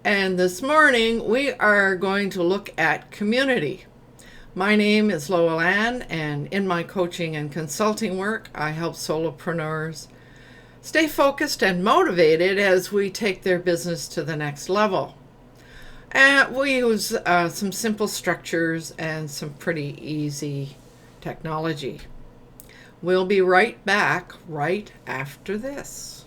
And this morning we are going to look at community. My name is Lowell Ann, and in my coaching and consulting work, I help solopreneurs stay focused and motivated as we take their business to the next level. And we use some simple structures and some pretty easy technology. We'll be right back right after this.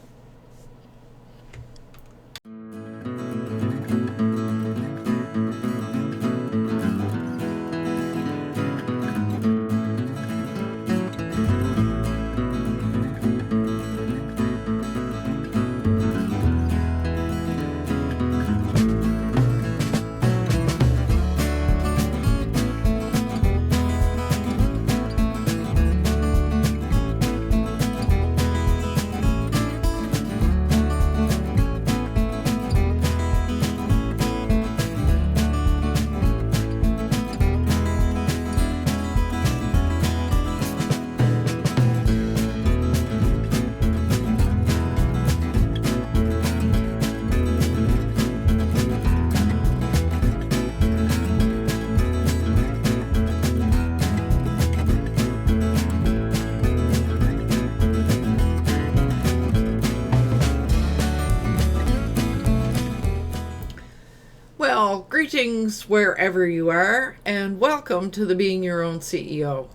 Well, greetings wherever you are, and welcome to the Being Your Own CEO.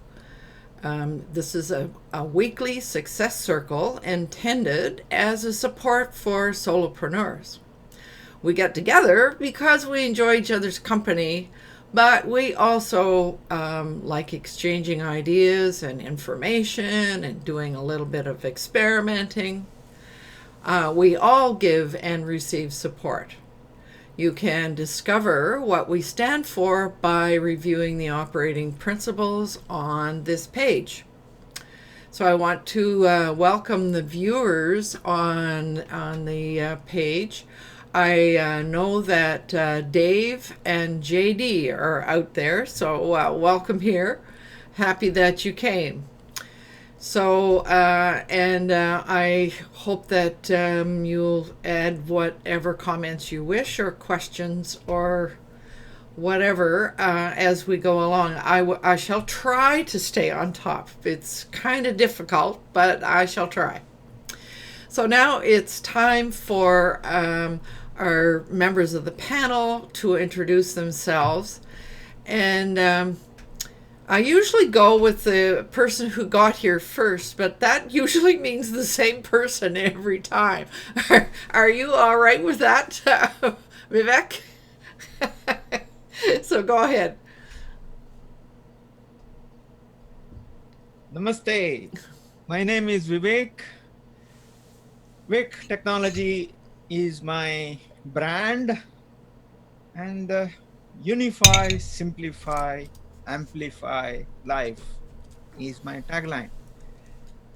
This is a weekly success circle intended as a support for solopreneurs. We get together because we enjoy each other's company, but we also like exchanging ideas and information and doing a little bit of experimenting. We all give and receive support. You can discover what we stand for by reviewing the operating principles on this page. So I want to welcome the viewers on the page. I know that Dave and JD are out there, so welcome here. Happy that you came. So, I hope that you'll add whatever comments you wish or questions or whatever as we go along. I shall try to stay on top. It's kind of difficult, but I shall try. So now it's time for our members of the panel to introduce themselves. And I usually go with the person who got here first, but that usually means the same person every time. Are you all right with that, Vivek? So go ahead. Namaste. My name is Vivek. Vivek Technology is my brand, and unify, simplify, amplify life is my tagline.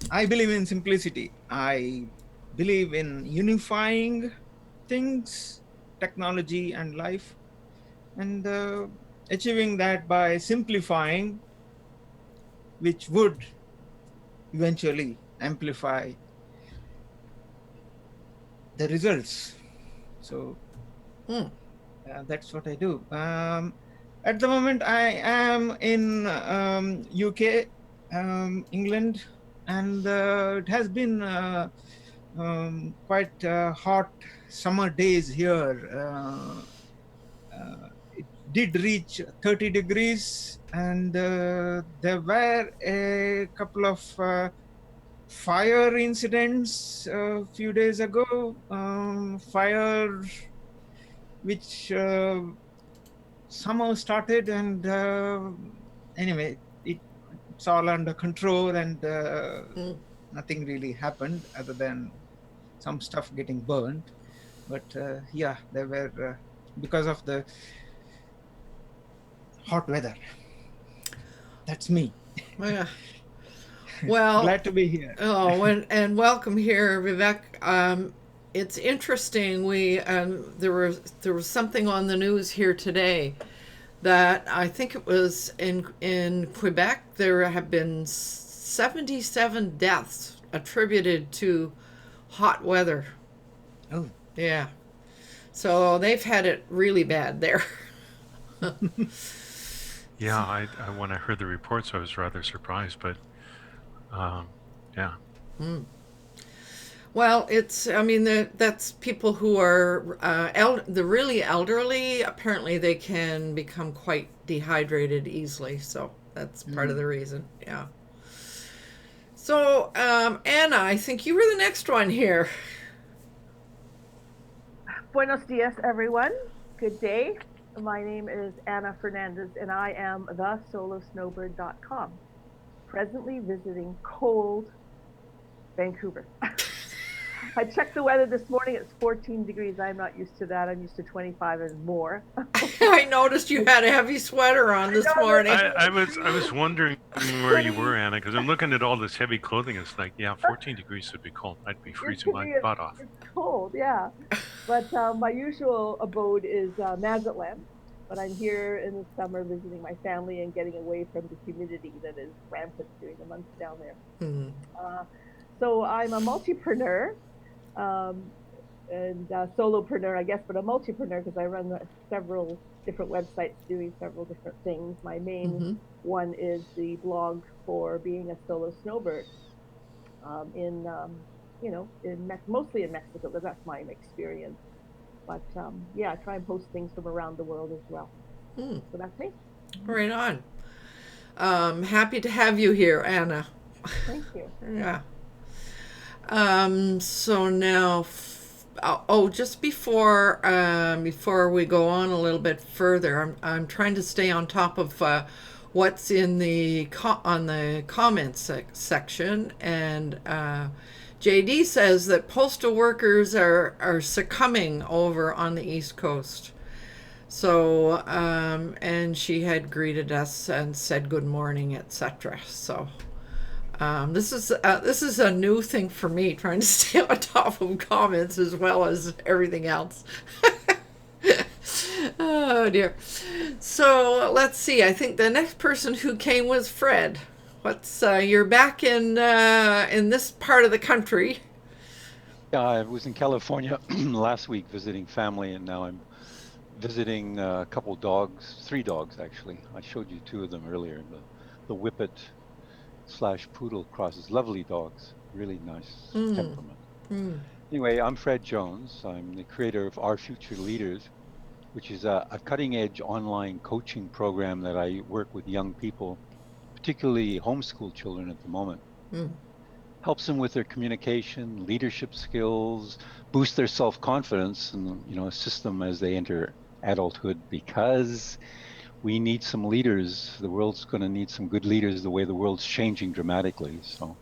I believe in simplicity. I believe in unifying things, technology and life, and achieving that by simplifying, which would eventually amplify the results. So that's what I do. At the moment, I am in UK, England, and it has been quite hot summer days here. It did reach 30 degrees, and there were a couple of fire incidents a few days ago. Fire which somehow started, and anyway, it's all under control, and nothing really happened other than some stuff getting burned. But yeah, there were because of the hot weather. That's me. Yeah. Well, glad to be here. And welcome here, Vivek. It's interesting. There was something on the news here today that I think it was in Quebec. There have been 77 deaths attributed to hot weather. Oh, Yeah. So they've had it really bad there. Yeah, when I heard the reports, I was rather surprised, but um, yeah. Well, I mean, that's people who are the really elderly. Apparently, they can become quite dehydrated easily. So that's part of Mm. the reason. Yeah. So, Anna, I think you were the next one here. Buenos dias, everyone. Good day. My name is Anna Fernandez, and I am the solosnowbird.com, presently visiting cold Vancouver. I checked the weather this morning. It's 14 degrees. I'm not used to that. I'm used to 25 and more. I noticed you had a heavy sweater on I this know this morning. I was wondering where you were, city. Anna, because I'm looking at all this heavy clothing. It's like, yeah, 14 degrees would be cold. I'd be It freezing could my be. butt off. It's cold, yeah. But my usual abode is Mazatlan. But I'm here in the summer visiting my family and getting away from the humidity that is rampant during the months down there. Hmm. Uh, so I'm a multipreneur um, and solopreneur, I guess, but a multipreneur because I run several different websites doing several different things. My main Mm-hmm. one is the blog for being a solo snowbird in mostly in Mexico because that's my experience. But yeah, I try and post things from around the world as well. Hmm. So that's me. Right on. Happy to have you here, Anna. Thank you. Yeah. So now, just before we go on a little bit further, I'm trying to stay on top of what's in on the comments section, and JD says that postal workers are succumbing over on the East Coast. So, and she had greeted us and said good morning, etc. So, this is a new thing for me, trying to stay on top of comments as well as everything else. Oh dear. So let's see. I think the next person who came was Fred. What's you're back in this part of the country? Yeah, I was in California last week visiting family, and now I'm visiting a couple dogs, three dogs actually. I showed you two of them earlier. The Whippet slash Poodle crosses, lovely dogs, really nice Mm, temperament. mm, Anyway, I'm Fred Jones. I'm the creator of Our Future Leaders, which is a cutting edge online coaching program that I work with young people, particularly homeschool children at the moment. mm. Helps them with their communication, leadership skills, boost their self-confidence, and assist them as they enter adulthood because we need some leaders. The world's going to need some good leaders the way the world's changing dramatically. So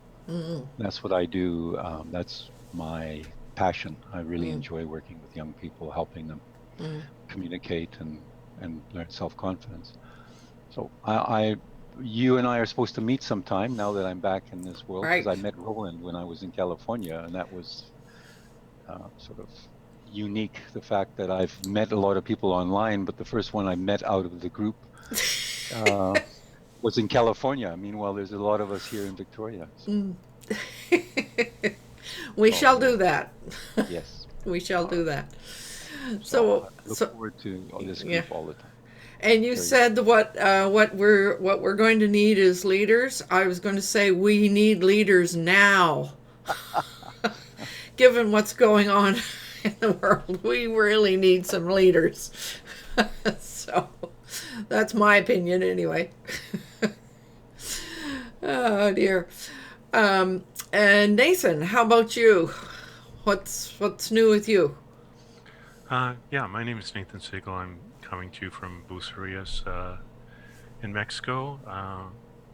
that's what I do. That's my passion. I really enjoy working with young people, helping them communicate and learn self-confidence. So you and I are supposed to meet sometime now that I'm back in this world, because I Right. met Roland when I was in California, and that was sort of unique. The fact that I've met a lot of people online, but the first one I met out of the group uh, was in California. Meanwhile, there's a lot of us here in Victoria. So We it's all shall do real. that. Yes. We shall All do right. that. So So, I look so forward to this yeah. group all the time. And you Very good. said what we're going to need is leaders. I was going to say we need leaders now. Given what's going on in the world, we really need some leaders. So that's my opinion anyway. Oh dear. And Nathan, how about you? What's new with you? Yeah, my name is Nathan Siegel. I'm coming to you from Bucerias in Mexico.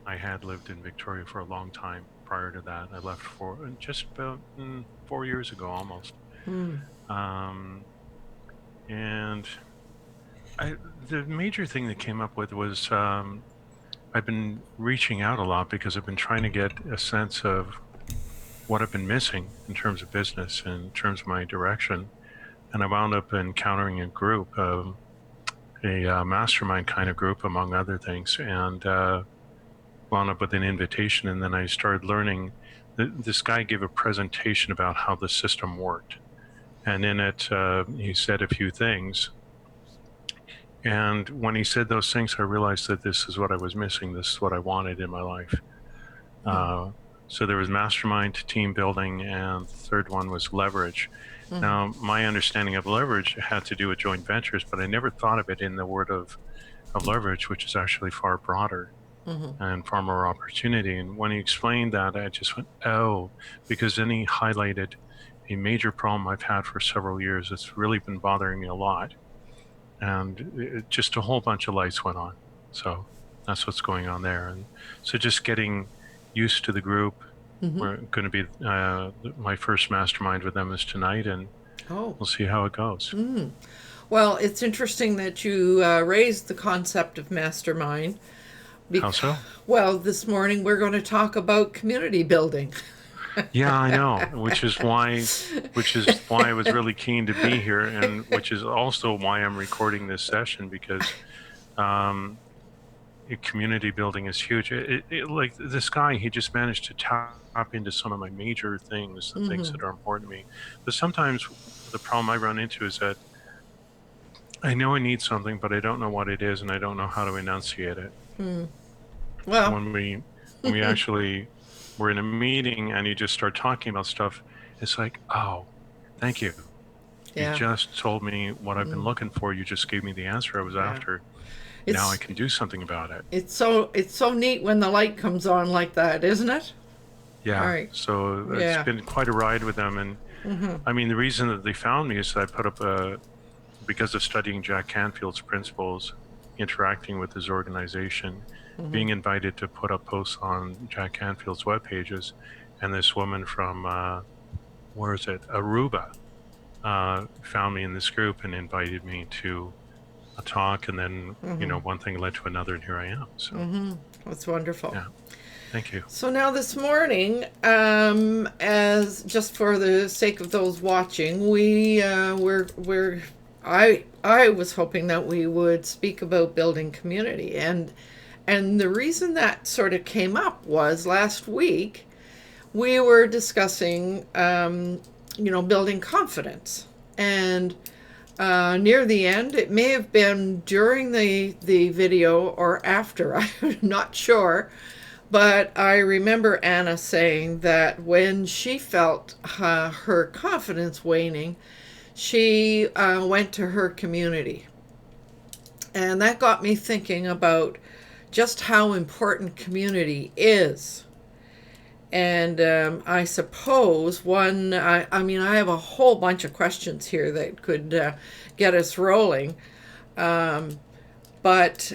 I had lived in Victoria for a long time prior to that. I left for just about 4 years ago almost. Hmm. Um, and the major thing that came up with was I've been reaching out a lot because I've been trying to get a sense of what I've been missing in terms of business, in terms of my direction. And I wound up encountering a group, a mastermind kind of group, among other things, and wound up with an invitation. And then I started learning. This guy gave a presentation about how the system worked, And in it, he said a few things. And when he said those things, I realized that this is what I was missing. This is what I wanted in my life. So there was mastermind, team building, and the third one was leverage. Now, my understanding of leverage had to do with joint ventures, but I never thought of it in the word of leverage, which is actually far broader and far more opportunity. And when he explained that, I just went, oh, because then he highlighted a major problem I've had for several years. It's really been bothering me a lot. And just a whole bunch of lights went on. So that's what's going on there. And so just getting used to the group. We're going to be, my first mastermind with them is tonight, and we'll see how it goes. Well, it's interesting that you raised the concept of mastermind. How so? Well, this morning we're going to talk about community building. Yeah, I know, which is why I was really keen to be here, and which is also why I'm recording this session, because community building is huge. Like this guy, he just managed to tap into some of my major things, the things that are important to me. But sometimes the problem I run into is that I know I need something, but I don't know what it is, and I don't know how to enunciate it. Well, When we actually were in a meeting and you just start talking about stuff, it's like, oh, thank you. Yeah. You just told me what I've been looking for. You just gave me the answer I was after. Now I can do something about it. It's so neat when the light comes on like that, isn't it? Yeah. Right. So it's been quite a ride with them. And I mean, the reason that they found me is that I put up because of studying Jack Canfield's principles, interacting with his organization, being invited to put up posts on Jack Canfield's web pages, and this woman from where is it, Aruba, found me in this group and invited me to a talk, and then one thing led to another, and here I am. So That's wonderful. yeah, thank you. So now this morning, as just for the sake of those watching, I was hoping that we would speak about building community, and the reason that sort of came up was last week we were discussing building confidence, and near the end, it may have been during the video or after, I'm not sure, but I remember Anna saying that when she felt her confidence waning, she went to her community. And that got me thinking about just how important community is. And I suppose I have a whole bunch of questions here that could get us rolling. But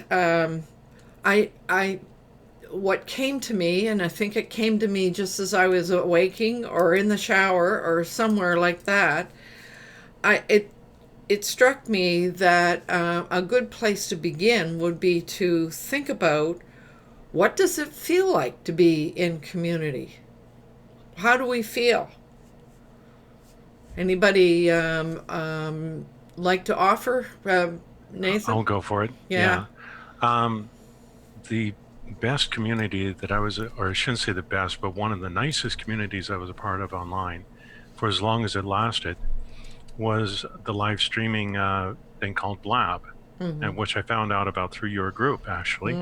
what came to me, and I think it came to me just as I was waking or in the shower or somewhere like that, it struck me that a good place to begin would be to think about, what does it feel like to be in community? How do we feel? Anybody like to offer? Nathan? I'll go for it. Yeah. The best community that I was, or I shouldn't say the best, but one of the nicest communities I was a part of online for as long as it lasted was the live streaming thing called Blab, and which I found out about through your group, actually.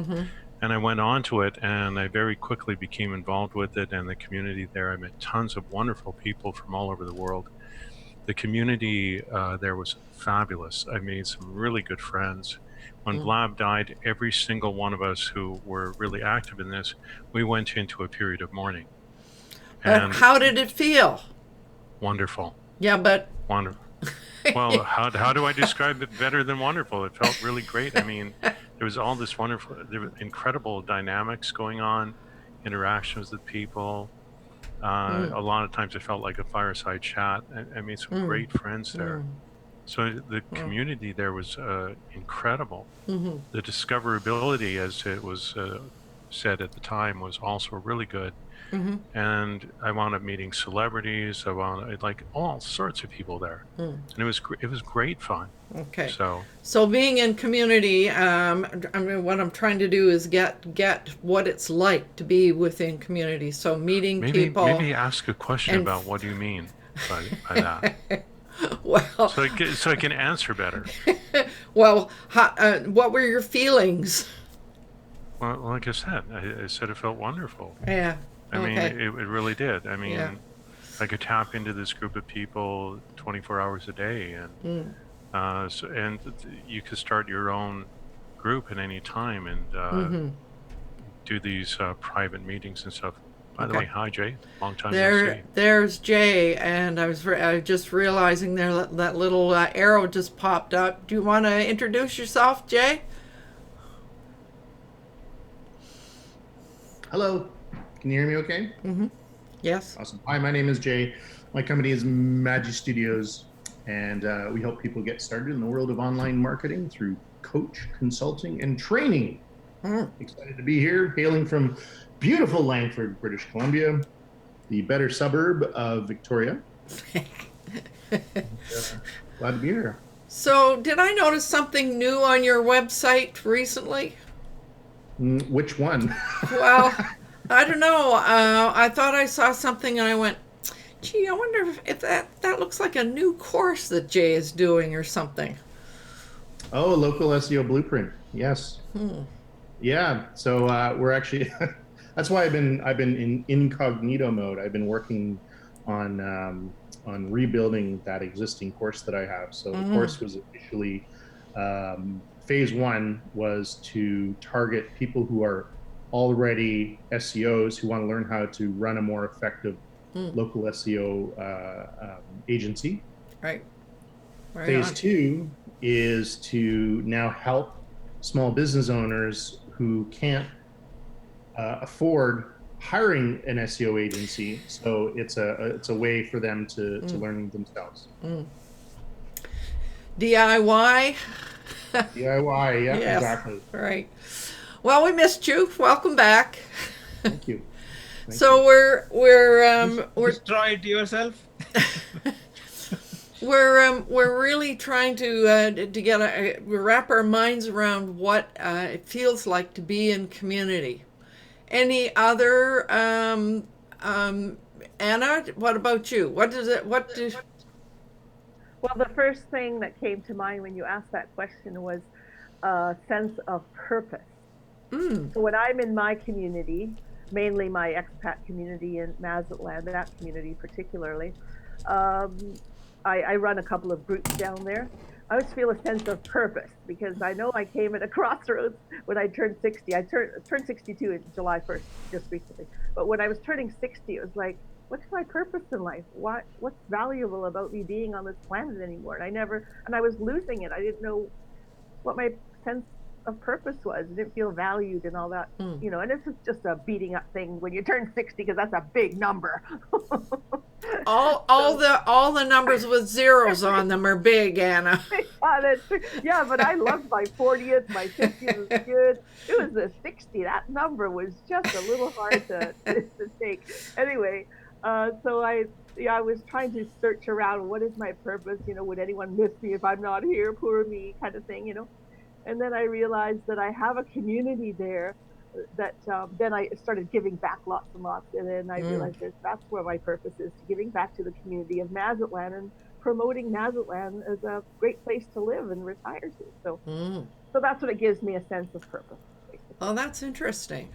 And I went on to it, and I very quickly became involved with it and the community there. I met tons of wonderful people from all over the world. The community there was fabulous. I made some really good friends. When Blab died, every single one of us who were really active in this, we went into a period of mourning. And how did it feel? Wonderful. Yeah, but... Wonderful. Well, how do I describe it better than wonderful? It felt really great. I mean, there was all this wonderful, there were incredible dynamics going on, interactions with people. A lot of times it felt like a fireside chat. I made some great friends there. So the community there was incredible. The discoverability, as it was said at the time, was also really good. And I wound up meeting celebrities. I like all sorts of people there, and it was great fun. Okay. So being in community, what I'm trying to do is get what it's like to be within community. So meeting people. Maybe ask a question about what do you mean by that. Well, so I can answer better. well, what were your feelings? Well, like I said, I said it felt wonderful. Yeah. I mean, Okay. it really did. I mean, Yeah. I could tap into this group of people 24 hours a day, and you could start your own group at any time and do these private meetings and stuff. By the way, hi Jay, long time no see. There's Jay, and I was just realizing there that little arrow just popped up. Do you want to introduce yourself, Jay? Hello, can you hear me okay? Yes. Awesome. Hi, my name is Jay. My company is Magi Studios, and we help people get started in the world of online marketing through coach, consulting, and training. Excited to be here, hailing from beautiful Langford, British Columbia, the better suburb of Victoria. Glad to be here. So, did I notice something new on your website recently? Which one? Well, I don't know. I thought I saw something and I went, gee, I wonder if that looks like a new course that Jay is doing or something. Oh, local SEO blueprint. Yes. Yeah. So we're actually that's why I've been in incognito mode. I've been working on rebuilding that existing course that I have. So the course was initially phase one was to target people who are already SEOs who want to learn how to run a more effective local SEO agency. Right. Phase two is to now help small business owners who can't afford hiring an SEO agency. So it's a way for them to learn themselves. DIY. DIY, yeah, yes, exactly. Right. Well, we missed you. Welcome back. Thank you. So we're destroyed yourself. we're really trying to get wrap our minds around what it feels like to be in community. Any other Anna? What about you? What does it? What do? Well, the first thing that came to mind when you asked that question was a sense of purpose. So when I'm in my community, mainly my expat community in Mazatlan, that community particularly, I run a couple of groups down there. I always feel a sense of purpose because I know I came at a crossroads when I turned 60. I turned 62 on July 1st, just recently. But when I was turning 60, it was like, what's my purpose in life? What's valuable about me being on this planet anymore? And I was losing it. I didn't know what my sense of purpose was. I didn't feel valued and all that, and this is just a beating up thing when you turn 60 because that's a big number. all the numbers with zeros on them are big, Anna. Yeah, but I loved my 40th, my 50th was good. It was the 60. That number was just a little hard to take. Anyway, so I was trying to search around, what is my purpose? Would anyone miss me if I'm not here? Poor me, kind of thing, And then I realized that I have a community there that then I started giving back lots and lots. And then I realized that's where my purpose is, to giving back to the community of Mazatlan and promoting Mazatlan as a great place to live and retire to. So that's what it gives me, a sense of purpose. Basically. Oh, that's interesting.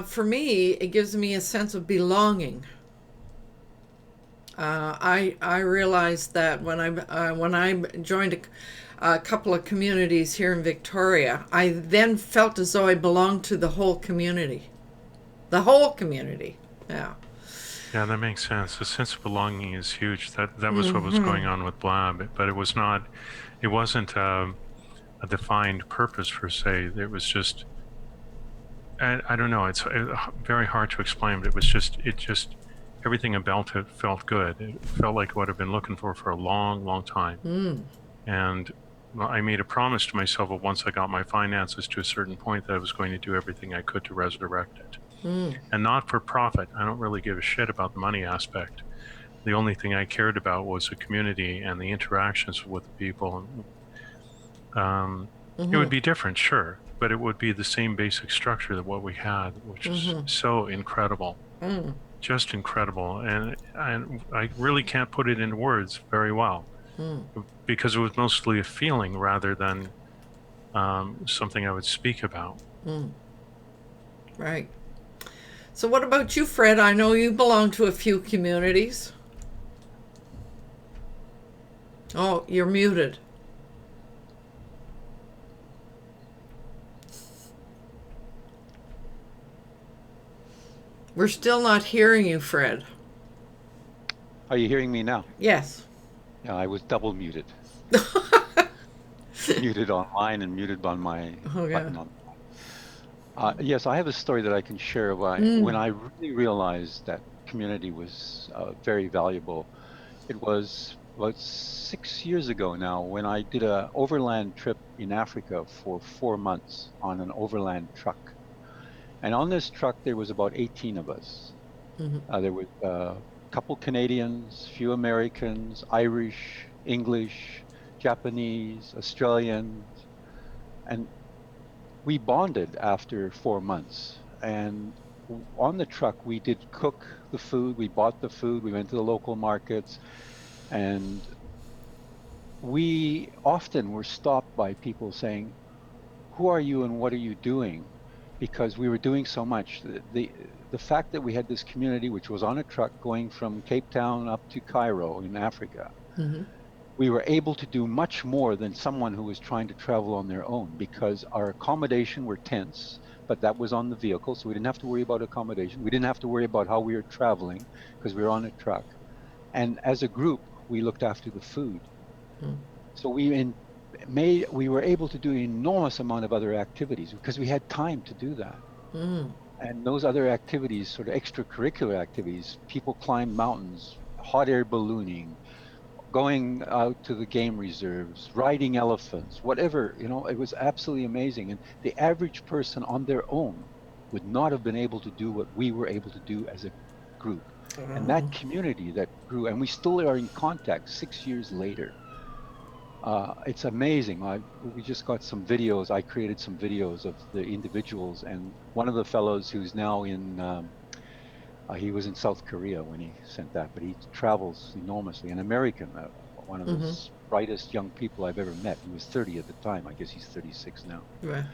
For me, it gives me a sense of belonging. I realized that when I joined a couple of communities here in Victoria, I then felt as though I belonged to the whole community. The whole community. Yeah. Yeah, that makes sense. The sense of belonging is huge. That was what was going on with Blab, but it wasn't a defined purpose per se. It was just, I don't know. It's very hard to explain, but it just everything about it felt good. It felt like what I've been looking for a long, long time. And I made a promise to myself that once I got my finances to a certain point that I was going to do everything I could to resurrect it. And not for profit. I don't really give a shit about the money aspect. The only thing I cared about was the community and the interactions with the people. It would be different, sure, but it would be the same basic structure that what we had, which is so incredible. Just incredible. And I really can't put it into words very well. because it was mostly a feeling rather than something I would speak about. Right. So what about you, Fred? I know you belong to a few communities. Oh, you're muted. We're still not hearing you, Fred. Are you hearing me now? Yes. Yeah, I was double muted. Muted online and muted on my Oh, yeah. button on. Yes, I have a story that I can share. When I really realized that community was very valuable, it was about 6 years ago now when I did an overland trip in Africa for 4 months on an overland truck. And on this truck, there was about 18 of us. There were a couple Canadians, few Americans, Irish, English, Japanese, Australians, and we bonded after 4 months. And on the truck, we did cook the food, we bought the food, we went to the local markets, and we often were stopped by people saying, "Who are you and what are you doing?" Because we were doing so much. The fact that we had this community, which was on a truck going from Cape Town up to Cairo in Africa, we were able to do much more than someone who was trying to travel on their own, because our accommodation were tents, but that was on the vehicle, so we didn't have to worry about accommodation. We didn't have to worry about how we were traveling because we were on a truck. And as a group, we looked after the food. So we were able to do an enormous amount of other activities because we had time to do that. And those other activities, sort of extracurricular activities, people climbed mountains, hot air ballooning, going out to the game reserves, riding elephants, whatever, it was absolutely amazing. And the average person on their own would not have been able to do what we were able to do as a group. And that community that grew, and we still are in contact 6 years later. It's amazing. We just got some videos. I created some videos of the individuals, and one of the fellows who's now he was in South Korea when he sent that, but he travels enormously. An American, one of the brightest young people I've ever met. He was 30 at the time. I guess he's 36 now. Right.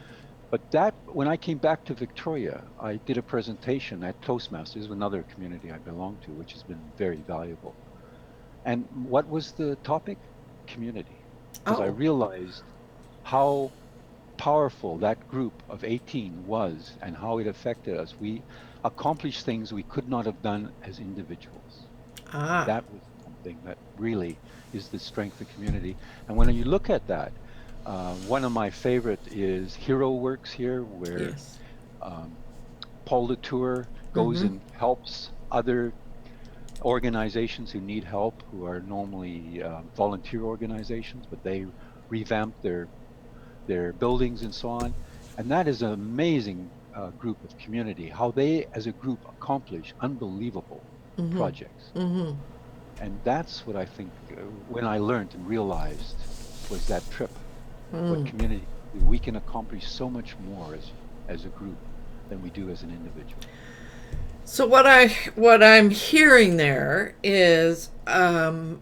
But when I came back to Victoria, I did a presentation at Toastmasters, another community I belong to, which has been very valuable. And what was the topic? Community. Because I realized how powerful that group of 18 was and how it affected us. We accomplished things we could not have done as individuals. That was something that really is the strength of community. And when you look at that, one of my favorite is Hero Works here, where Paul Latour goes and helps other organizations who need help, who are normally volunteer organizations, but they revamp their buildings and so on. And that is an amazing group of community, how they as a group accomplish unbelievable projects. And that's what I think when I learned and realized was that trip, what community, we can accomplish so much more as a group than we do as an individual. So what I'm hearing there is a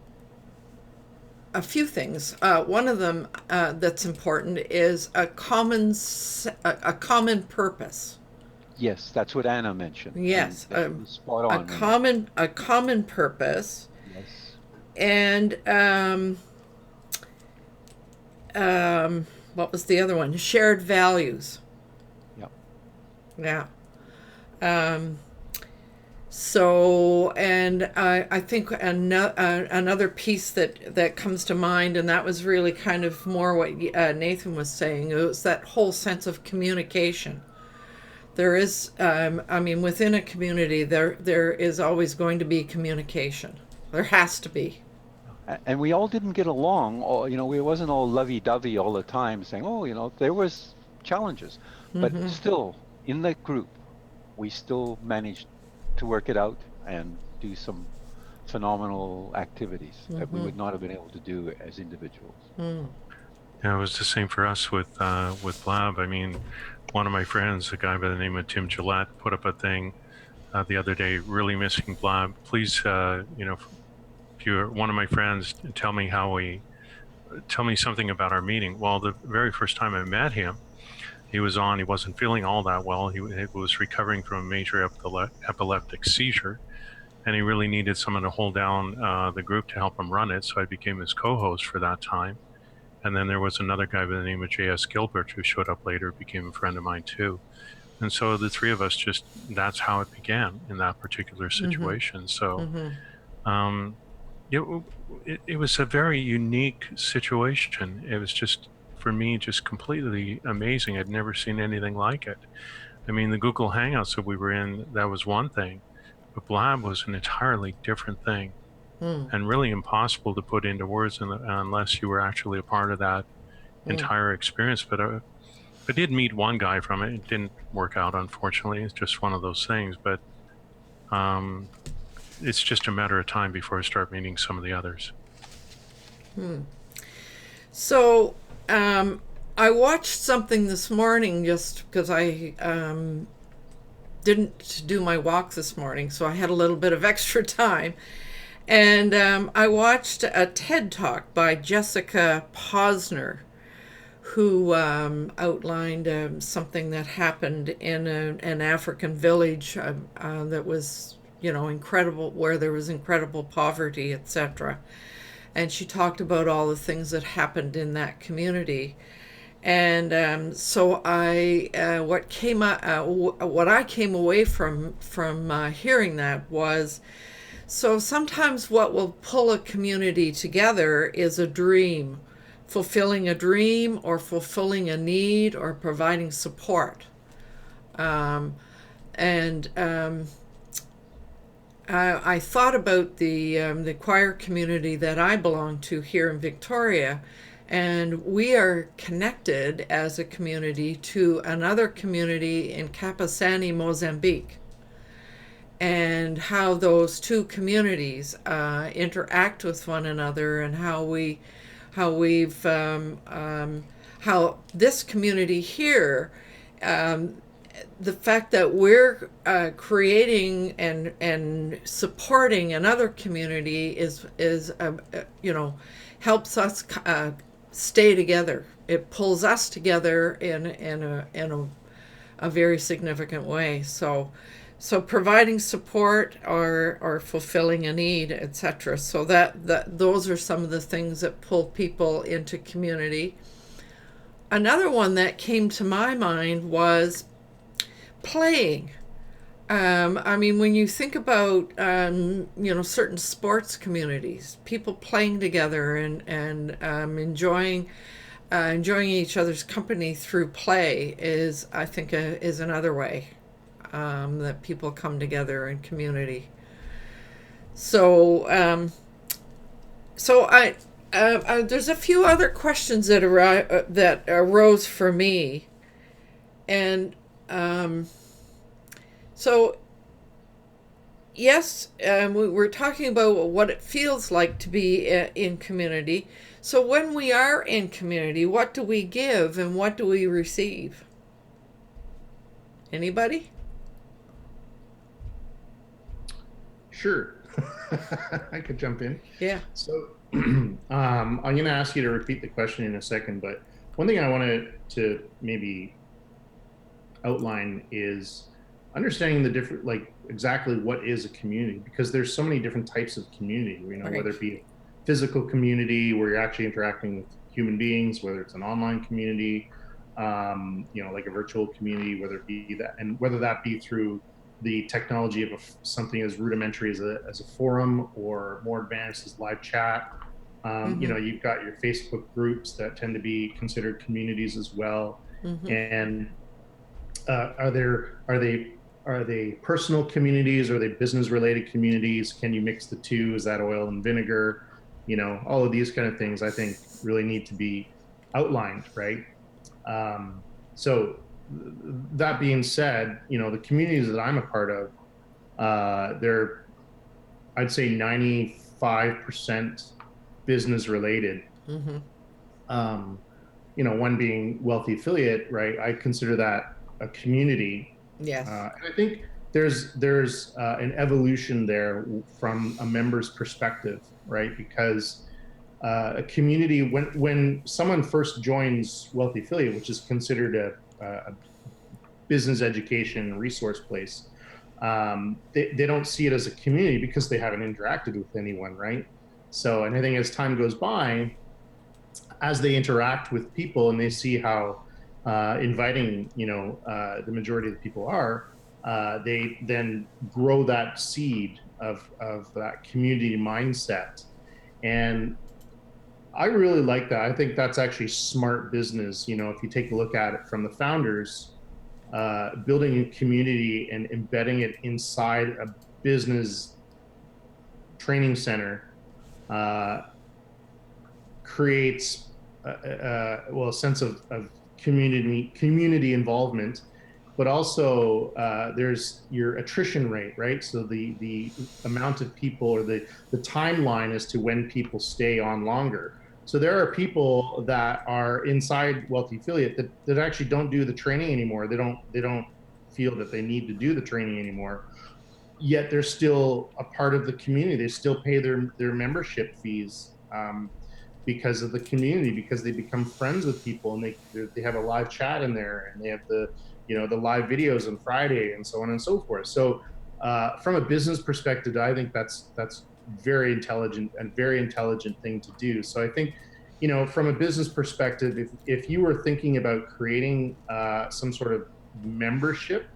few things. One of them that's important is a common purpose. Yes, that's what Anna mentioned. Yes, spot on. A common purpose. Yes. And what was the other one? Shared values. Yep. Yeah. So, and I think another piece that comes to mind, and that was really kind of more what Nathan was saying, it was that whole sense of communication. There is, within a community, there is always going to be communication. There has to be. And we all didn't get along. It wasn't all lovey-dovey all the time saying, there was challenges. But still, in that group, we still managed to work it out and do some phenomenal activities that we would not have been able to do as individuals. Yeah, it was the same for us with Blab. I mean, one of my friends, a guy by the name of Tim Gillette, put up a thing the other day, really missing Blab. Please, if one of my friends tell me something about our meeting. Well, the very first time I met him, he wasn't feeling all that well. He was recovering from a major epileptic seizure, and he really needed someone to hold down the group to help him run it. So I became his co-host for that time. And then there was another guy by the name of J.S. Gilbert who showed up later, became a friend of mine too. And so the three of us that's how it began in that particular situation. So it was a very unique situation. It was just, for me, just completely amazing. I'd never seen anything like it. I mean, the Google Hangouts that we were in, that was one thing, but Blab was an entirely different thing and really impossible to put into words unless you were actually a part of that entire experience. But I did meet one guy from it. It didn't work out, unfortunately. It's just one of those things. But it's just a matter of time before I start meeting some of the others. So I watched something this morning just because I didn't do my walk this morning, so I had a little bit of extra time. And I watched a TED Talk by Jessica Posner, who outlined something that happened in an African village that was, incredible, where there was incredible poverty, etc. And she talked about all the things that happened in that community. And so what I came away from hearing that was, so sometimes what will pull a community together is a dream, fulfilling a dream or fulfilling a need or providing support. I thought about the choir community that I belong to here in Victoria, and we are connected as a community to another community in Kapasani, Mozambique, and how those two communities interact with one another, and how this community here, the fact that we're creating and supporting another community is helps us stay together. It pulls us together in a very significant way. So providing support or fulfilling a need, etc. So that those are some of the things that pull people into community. Another one that came to my mind was playing. When you think about certain sports communities, people playing together and enjoying each other's company through play is, I think, is another way that people come together in community. So there's a few other questions that arose for me, and so yes, we're talking about what it feels like to be in community. So when we are in community, what do we give and what do we receive? Anybody? Sure. I could jump in. Yeah. So I'm going to ask you to repeat the question in a second, but one thing I wanted to maybe outline is understanding the different, like exactly what is a community, because there's so many different types of community, Right. Whether it be a physical community where you're actually interacting with human beings, whether it's an online community, like a virtual community, whether that be through the technology of something as rudimentary as a forum, or more advanced as live chat. You've got your Facebook groups that tend to be considered communities as well. And are they personal communities? Are they business related communities? Can you mix the two? Is that oil and vinegar? All of these kind of things I think really need to be outlined, right? So that being said, the communities that I'm a part of, they're, I'd say 95% business related. One being Wealthy Affiliate, right? I consider that a community. Yes. And I think there's an evolution there from a member's perspective. right? Because a community, when someone first joins Wealthy Affiliate, which is considered a business education resource place, they don't see it as a community because they haven't interacted with anyone, right? So, and I think as time goes by, as they interact with people and they see how inviting, the majority of the people are, they then grow that seed of that community mindset. And I really like that. I think that's actually smart business. If you take a look at it from the founders, building a community and embedding it inside a business training center creates a sense of community involvement, but also there's your attrition rate, right? So the amount of people, or the timeline as to when people stay on longer. So there are people that are inside Wealthy Affiliate that actually don't do the training anymore. They don't feel that they need to do the training anymore, yet they're still a part of the community. They still pay their membership fees because of the community, because they become friends with people, and they have a live chat in there, and they have the live videos on Friday, and so on and so forth. So from a business perspective, I think that's very intelligent thing to do. So I think, from a business perspective, if you were thinking about creating some sort of membership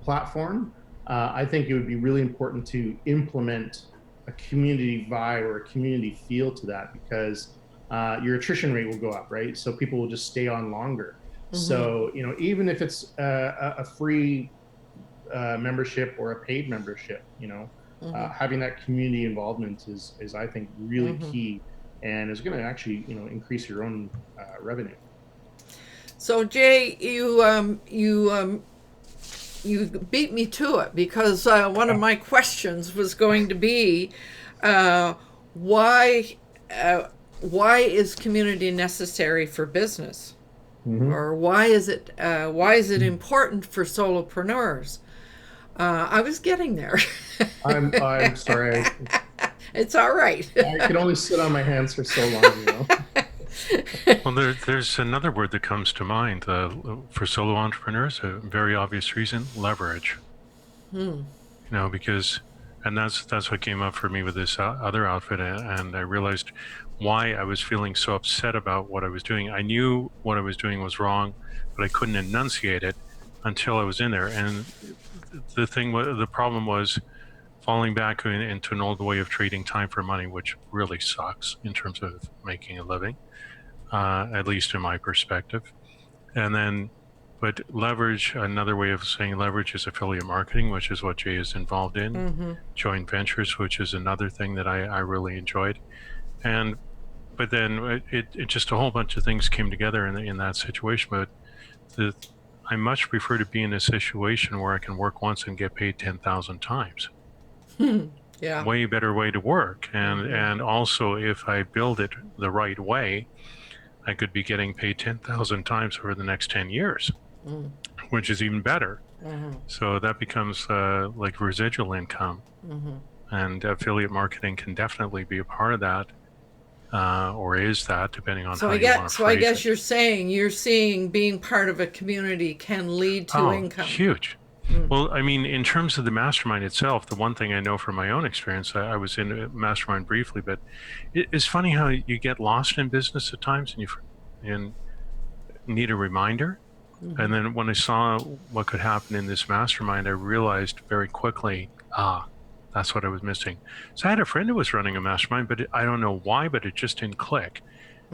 platform, I think it would be really important to implement a community vibe or a community feel to that, because your attrition rate will go up, right? So people will just stay on longer. Mm-hmm. So, even if it's a free membership or a paid membership, having that community involvement is I think really key, and is going to actually, increase your own revenue. So Jay, you beat me to it, because one of my questions was going to be, why is community necessary for business, or why is it important for solopreneurs? I was getting there. I'm sorry. It's all right. I can only sit on my hands for so long, Well, there's another word that comes to mind for solo entrepreneurs, a very obvious reason: leverage. Because, and that's what came up for me with this other outfit, and I realized why I was feeling so upset about what I was doing. I knew what I was doing was wrong, but I couldn't enunciate it until I was in there. And the problem was falling back into an old way of trading time for money, which really sucks in terms of making a living. At least in my perspective. And then, but leverage, another way of saying leverage is affiliate marketing, which is what Jay is involved in. Joint ventures, which is another thing that I really enjoyed. But then it just a whole bunch of things came together in that situation. But I much prefer to be in a situation where I can work once and get paid 10,000 times. Yeah. Way better way to work. And also, if I build it the right way, I could be getting paid 10,000 times over the next 10 years, which is even better. So that becomes like residual income. And affiliate marketing can definitely be a part of that, or is that, depending on how you want to phrase it. So I guess you're seeing being part of a community can lead to income. Huge. Well, I mean, in terms of the mastermind itself, the one thing I know from my own experience, I was in a mastermind briefly, but it's funny how you get lost in business at times, and need a reminder. And then when I saw what could happen in this mastermind, I realized very quickly, that's what I was missing. So I had a friend who was running a mastermind, but I don't know why, but it just didn't click.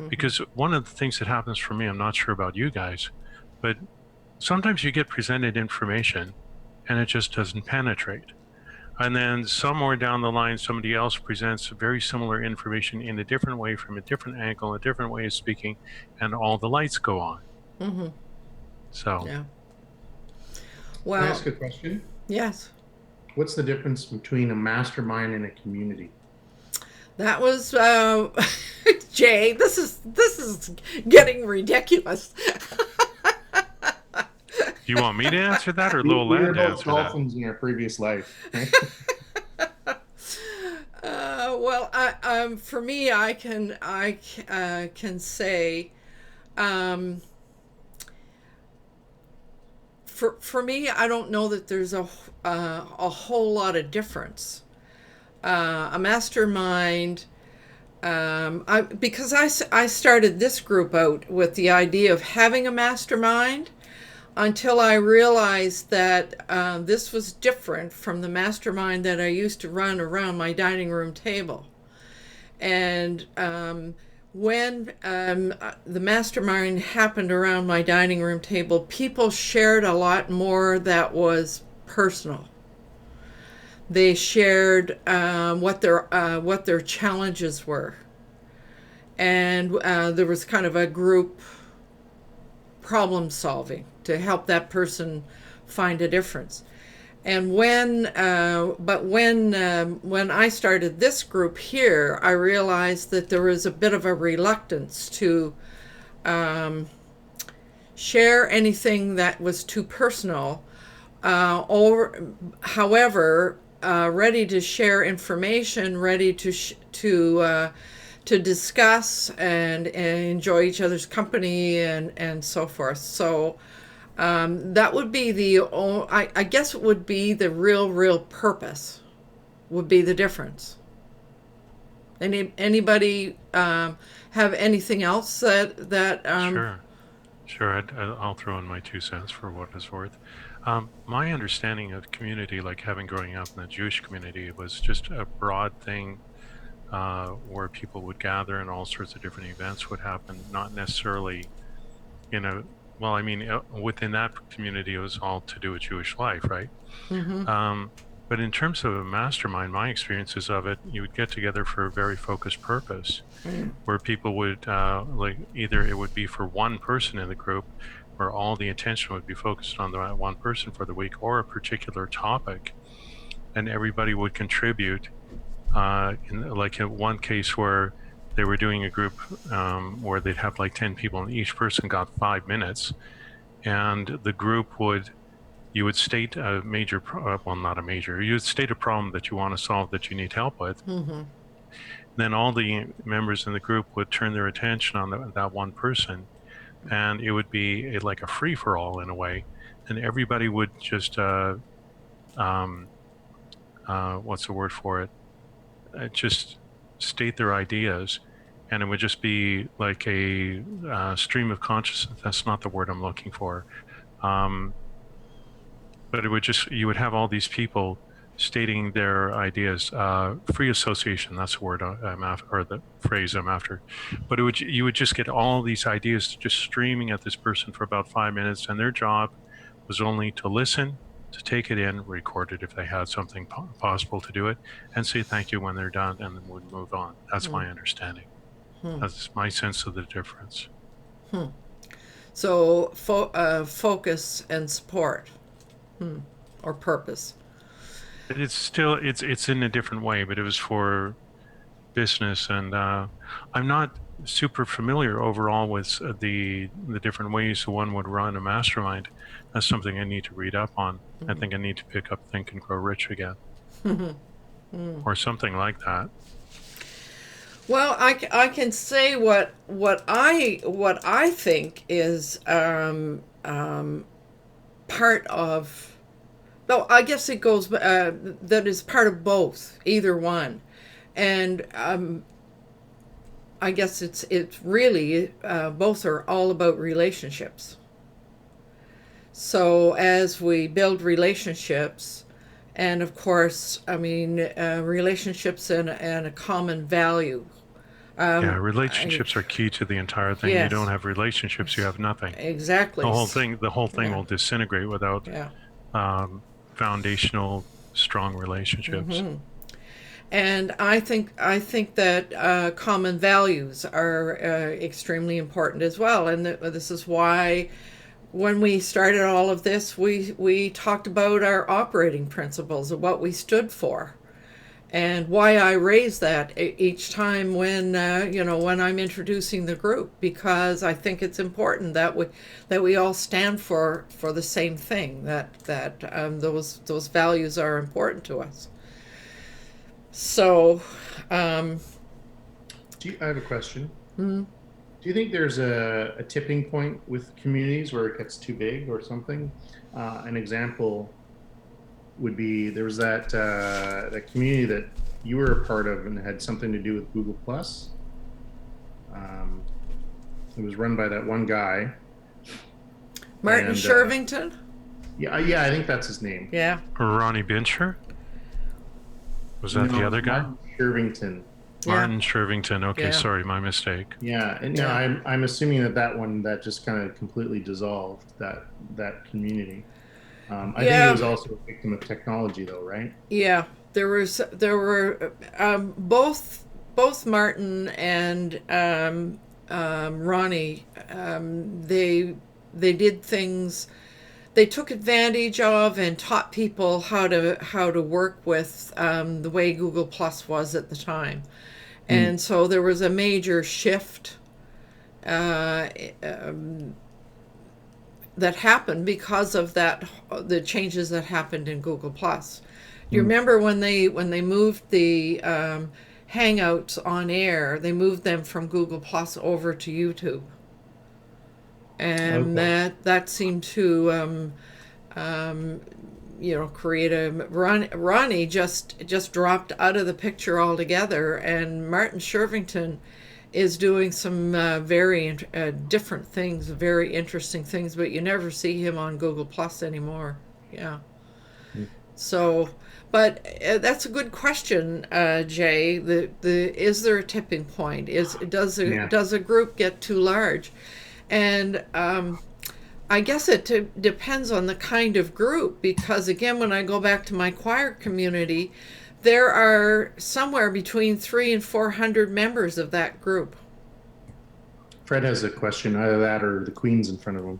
Because one of the things that happens for me, I'm not sure about you guys, but sometimes you get presented information and it just doesn't penetrate. And then somewhere down the line, somebody else presents very similar information in a different way, from a different angle, a different way of speaking, and all the lights go on. So. Yeah. Well, can I ask a question? Yes. What's the difference between a mastermind and a community? That was Jay. This is getting ridiculous. Do you want me to answer that, or Lowell Land to answer that? Dolphins in our previous life. Well, for me, can say, um, for me, I don't know that there's a whole lot of difference. A mastermind, because I started this group out with the idea of having a mastermind, until I realized that this was different from the mastermind that I used to run around my dining room table. And when the mastermind happened around my dining room table, people shared a lot more that was personal. They shared what their challenges were, and there was kind of a group problem solving to help that person find a difference. And when I started this group here, I realized that there was a bit of a reluctance to share anything that was too personal, or however, ready to share information, ready to discuss and enjoy each other's company and so forth. So that would be I guess it would be the real purpose would be the difference. Anybody have anything else that Sure. I'll throw in my 2 cents for what it's worth. My understanding of community, like having growing up in the Jewish community, was just a broad thing where people would gather and all sorts of different events would happen, not necessarily, well, I mean, within that community, it was all to do with Jewish life, right? Mm-hmm. But in terms of a mastermind, my experiences of it, you would get together for a very focused purpose, where people would, like, either it would be for one person in the group, where all the attention would be focused on that one person for the week, or a particular topic, and everybody would contribute. In one case where they were doing a group where they'd have like 10 people and each person got 5 minutes, and the group you would state a major, well, not a major, you would state a problem that you want to solve, that you need help with. Mm-hmm. Then all the members in the group would turn their attention on that one person, and it would be like a free-for-all in a way, and everybody would just what's the word for it, just state their ideas, and it would just be like a stream of consciousness. That's not the word I'm looking for, but you would have all these people stating their ideas. Free association, that's the word I'm after, or the phrase I'm after. But you would just get all these ideas just streaming at this person for about 5 minutes, and their job was only to listen, to take it in, record it if they had something possible to do it, and say thank you when they're done, and then would move on. That's my understanding. That's my sense of the difference. So focus and support, or purpose. It's still it's in a different way, but it was for business, and I'm not super familiar overall with the different ways one would run a mastermind. That's something I need to read up on. I think I need to pick up Think and Grow Rich again, or something like that. Well, I can say what I think is part of. No, I guess it goes. That is part of both, either one, and I guess it's really both are all about relationships. So as we build relationships, and of course, I mean relationships and a common value. Relationships are key to the entire thing. Yes. You don't have relationships, you have nothing. Exactly. The whole thing will disintegrate without foundational, strong relationships. And I think that common values are extremely important as well. And this is why, when we started all of this, we talked about our operating principles of what we stood for, and why I raise that each time when when I'm introducing the group, because I think it's important that we all stand for the same thing, that those values are important to us. So, I have a question. mm, Do you think there's a tipping point with communities where it gets too big or something? An example would be there was that community that you were a part of and had something to do with Google Plus. It was run by that one guy, Martin And, Shervington. yeah, I think that's his name. Yeah. Ronnie Bincher? Was that No, the other guy? Martin Shervington. Martin Shervington. Okay, Yeah. sorry, my mistake. Yeah, and no, Yeah. I'm assuming that one that just kind of completely dissolved that community. I think Yeah. it was also a victim of technology, though, right? Yeah, there were both Martin and Ronnie. They did things. They took advantage of and taught people how to work with the way Google Plus was at the time, and so there was a major shift that happened because of the changes that happened in Google Plus. Do you remember when they moved the Hangouts on air? They moved them from Google Plus over to YouTube, and Okay. that seemed to create a Ronnie just dropped out of the picture altogether, and Martin Shervington is doing some very different things, very interesting things, but you never see him on Google Plus anymore. Yeah. So, but that's a good question, Jay. Is there a tipping point? Does a group get too large? And I guess it depends on the kind of group, because again, when I go back to my choir community, there are somewhere between 300 and 400 members of that group. Fred has a question, either that or the Queen's in front of him.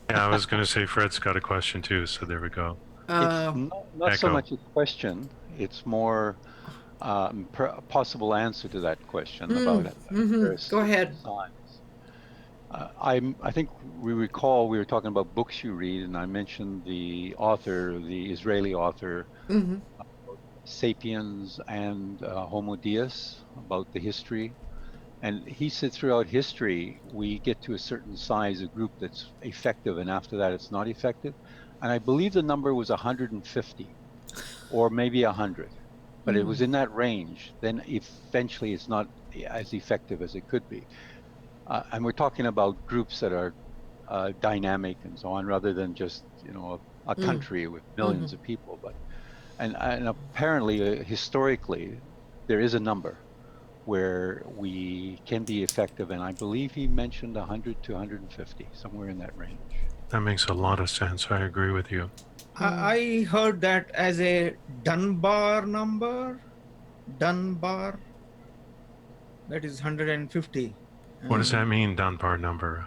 Yeah, I was going to say Fred's got a question too, so there we go. It's not so Echo. much a question, it's more a possible answer to that question about Go ahead. size. I think we recall we were talking about books you read, and I mentioned the author, the Israeli author, Sapiens and Homo Deus, about the history. And he said throughout history, we get to a certain size, a group that's effective, and after that it's not effective. And I believe the number was 150 or maybe 100, but it was in that range. Then eventually it's not as effective as it could be. And we're talking about groups that are dynamic and so on, rather than just, a country with millions of people. But and apparently, historically, there is a number where we can be effective, and I believe he mentioned 100 to 150, somewhere in that range. That makes a lot of sense. I agree with you. I heard that as a Dunbar number. Dunbar. That is 150. What does that mean, Dunbar number?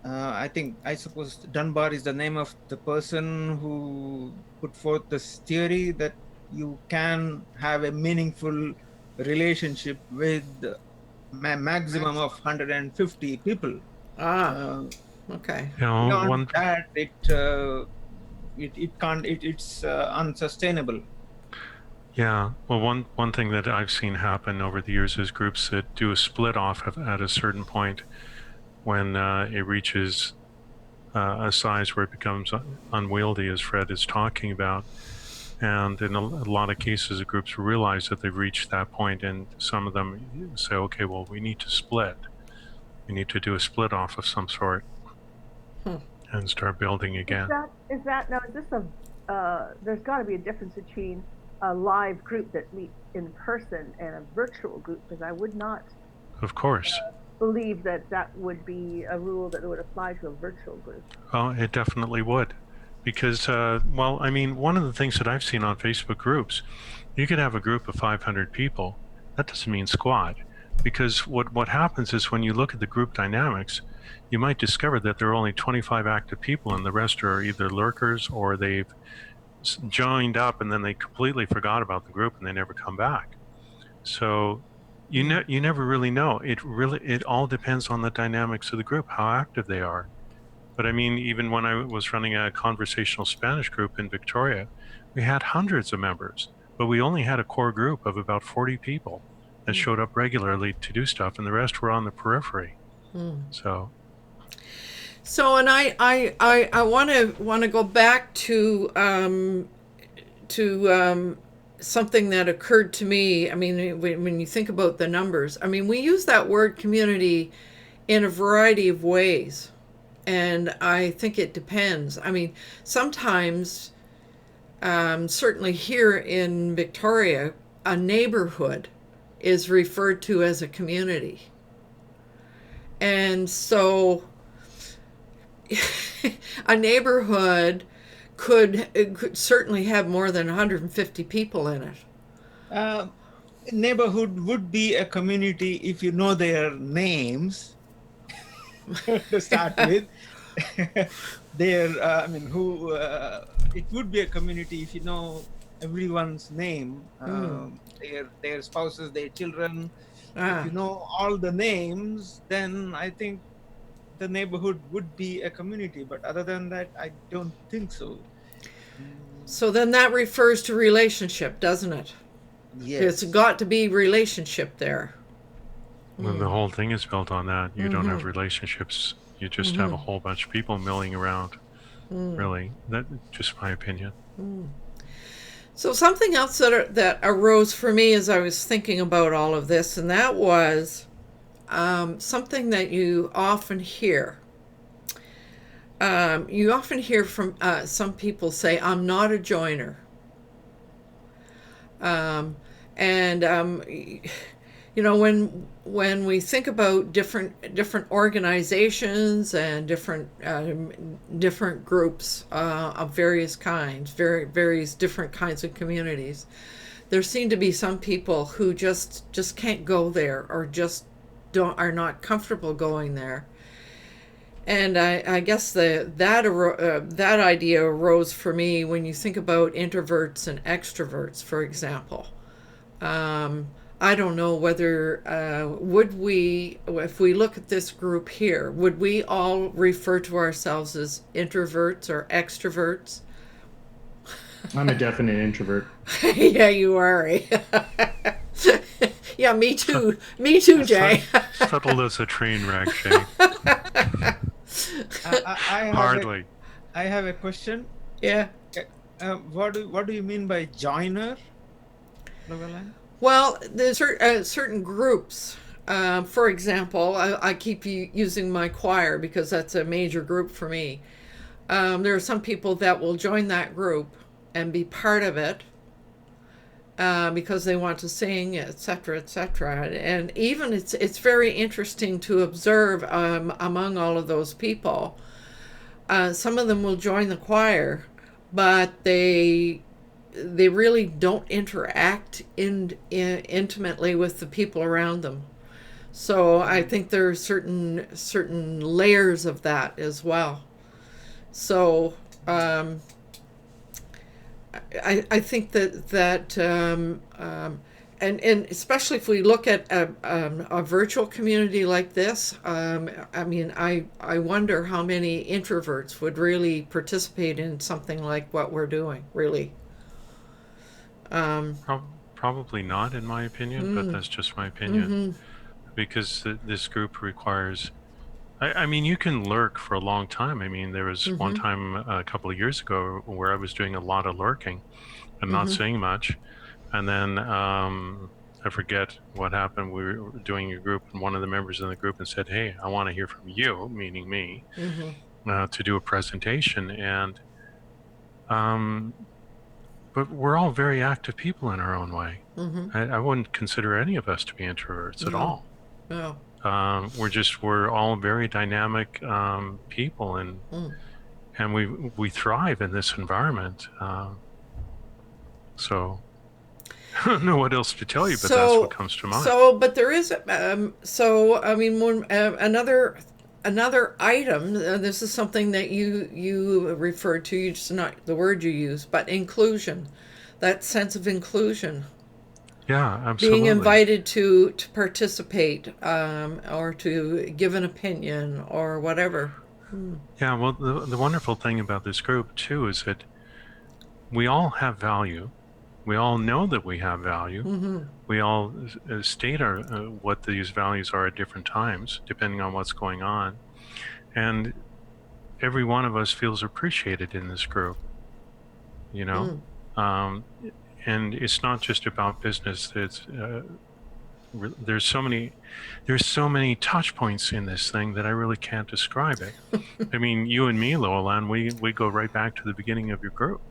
I suppose Dunbar is the name of the person who put forth this theory that you can have a meaningful relationship with a maximum of 150 people. Okay. Beyond that, it's unsustainable. Yeah. Well, one thing that I've seen happen over the years is groups that do a split off at a certain point when it reaches a size where it becomes unwieldy, as Fred is talking about. And in a lot of cases, the groups realize that they've reached that point, and some of them say, okay, well, we need to split. We need to do a split off of some sort and start building again. Is this there's got to be a difference between a live group that meets in person and a virtual group, because I would not, of course, believe that would be a rule that would apply to a virtual group. Oh, it definitely would. Because, one of the things that I've seen on Facebook groups, you could have a group of 500 people. That doesn't mean squat. Because what happens is when you look at the group dynamics, you might discover that there are only 25 active people and the rest are either lurkers or they've joined up and then they completely forgot about the group and they never come back. So you never really know. It all depends on the dynamics of the group, how active they are. But I mean, even when I was running a conversational Spanish group in Victoria, we had hundreds of members, but we only had a core group of about 40 people that Mm. showed up regularly to do stuff, and the rest were on the periphery. Mm. So And I want to go back to something that occurred to me. I mean, when you think about the numbers, I mean, we use that word community in a variety of ways, and I think it depends. I mean, sometimes, certainly here in Victoria, a neighborhood is referred to as a community, and so a neighborhood could certainly have more than 150 people in it. Neighborhood would be a community if you know their names to start with. I mean, it would be a community if you know everyone's name, their spouses, their children. If you know all the names, then I think the neighborhood would be a community. But other than that, I don't think so. So then that refers to relationship, doesn't it? Yes. It's got to be relationship there. when the whole thing is built on that, you don't have relationships. You just have a whole bunch of people milling around. Really, that's just my opinion. So something else that arose for me as I was thinking about all of this, and that was something that you often hear. You often hear from some people say, "I'm not a joiner," you know, when we think about different organizations and different groups of various kinds, various different kinds of communities, there seem to be some people who just can't go there, or just are not comfortable going there. And I guess that idea arose for me when you think about introverts and extroverts, for example. I don't know whether if we look at this group here, would we all refer to ourselves as introverts or extroverts? I'm a definite introvert. Yeah, you are. Yeah, me too. Me too, Jay. Subtle as a train wreck, Shay. Hardly. I have a question. Yeah. What do you mean by joiner, Loveland? Well, there's certain groups. For example, I keep using my choir because that's a major group for me. There are some people that will join that group and be part of it because they want to sing, etc., etc. And even it's very interesting to observe among all of those people. Some of them will join the choir, but they really don't interact intimately with the people around them. So I think there are certain layers of that as well. So I think that and especially if we look at a virtual community like this, I mean, I wonder how many introverts would really participate in something like what we're doing, really. Probably not, in my opinion, but that's just my opinion. Because this group requires, I mean, you can lurk for a long time. I mean, there was one time a couple of years ago where I was doing a lot of lurking and not saying much. And then I forget what happened. We were doing a group, and one of the members in the group said, "Hey, I want to hear from you," meaning me, to do a presentation. And but we're all very active people in our own way. I wouldn't consider any of us to be introverts at all. No. We're all very dynamic people, and we thrive in this environment. So I don't know what else to tell you, but that's what comes to mind. But there is I mean, another item. This is something that you referred to. You just not the word you use, but inclusion. That sense of inclusion. Yeah, absolutely. Being invited to participate, or to give an opinion or whatever. Yeah, well, the wonderful thing about this group too is that we all have value. We all know that we have value. Mm-hmm. We all state our what these values are at different times, depending on what's going on. And every one of us feels appreciated in this group, you know? And it's not just about business. It's there's so many touch points in this thing that I really can't describe it. I mean, you and me, Loelan, we go right back to the beginning of your group.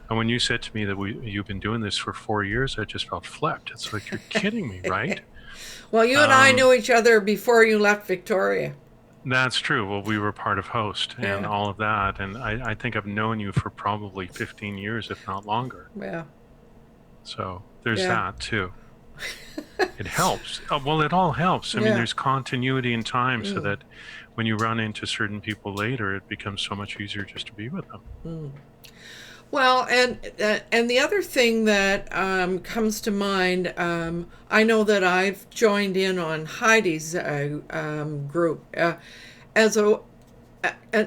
And when you said to me that you've been doing this for 4 years, I just felt flipped. It's like, you're kidding me, right? Well, you and I knew each other before you left Victoria. That's true. Well, we were part of Host and Yeah. all of that. And I think I've known you for probably 15 years, if not longer. Yeah. So there's Yeah. that too. It helps. Well, it all helps. I mean, there's continuity in time so that when you run into certain people later, it becomes so much easier just to be with them. Well, and the other thing that comes to mind, I know that I've joined in on Heidi's group